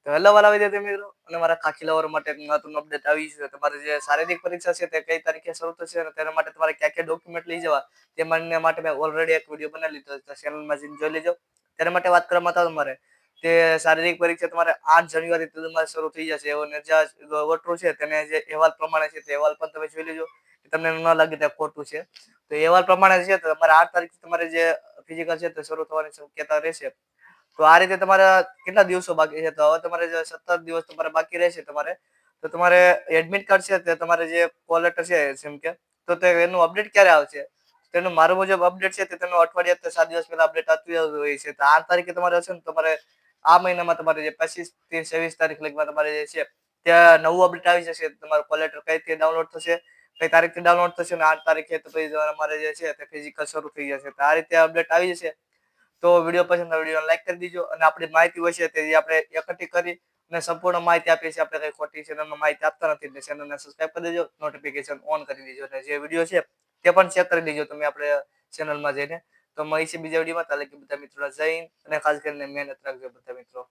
તો હેલો વાલા વિદ્યાર્થી મિત્રો અને મારા ખાખી લવર માટે એક મહત્વનું અપડેટ આવી છે. તમારી જે શારીરિક પરીક્ષા છે તે કઈ તારીખે શરૂ થશે અને તેના માટે તમારે ક્યાં ક્યાં ડોક્યુમેન્ટ લઈ જવા તે માટે મેં ઓલરેડી એક વિડીયો બનાવી લીધો છે. ચેનલમાં જઈને જોઈ લેજો. તેના માટે વાત કરવામાં તો તમારે તે શારીરિક પરીક્ષા તમારે 8 જાન્યુઆરી તમારે શરૂ થઈ જશે એવો ગોઠવું છે. તેને જે અહેવાલ પ્રમાણે છે તે અહેવાલ પણ તમે જોઈ લેજો. તમને ન લાગે તે ખોટું છે તો અહેવાલ પ્રમાણે છે તો તમારે 8 તારીખથી તમારે જે ફિઝિકલ છે તે શરૂ થવાની શક્યતા રહેશે. તો આ રીતે તમારા કેટલા દિવસો બાકી છે? તો હવે તમારે જે 17 દિવસ તમારે બાકી રહેશે તો તમારે એડમિટ કાર્ડ છે તે તમારે જે કોલ લેટર છે જેમ કે તો તે એનું અપડેટ ક્યારે આવશે? તેનું મારું મુજબ અપડેટ છે તે તેનું અઠવાડિયા કે 7 દિવસ પહેલા અપડેટ આવતું હોય છે. તો 8 તારીખે તમારે હશે ને તમારે આ મહિનામાં તમારે જે 25 થી 26 તારીખ લગીમાં તમારે જે છે ત્યાં નવું અપડેટ આવી જશે. તમારું કોલ લેટર કઈથી ડાઉનલોડ થશે, કઈ તારીખથી ડાઉનલોડ થશે અને 8 તારીખે તો પછી તમારે જે છે તે ફિઝિકલ શરૂ થઈ જશે. તો આ રીતે અપડેટ આવી જશે. તો વિડીયો પસંદ આવે વિડીયો લાઈક કરી દીજો અને આપણી માહિતી હોય છે તે આપણે એકઠી કરી અને સંપૂર્ણ માહિતી આપીએ છીએ. આપણે કઈ ખોટી ચેનલમાં માહિતી આપતા નથી એટલે ચેનલને સબસ્ક્રાઇબ કરી દેજો, નોટિફિકેશન ઓન કરી દેજો અને જે વિડીયો છે તે પણ ચેક કરી દેજો તમે આપણે ચેનલમાં જઈને. તો મળીશું બીજા વિડીયોમાં. તાલે કે બધા મિત્રો જય હિન્દ અને ખાસ કરીને મહેનત રાખજો બધા મિત્રો.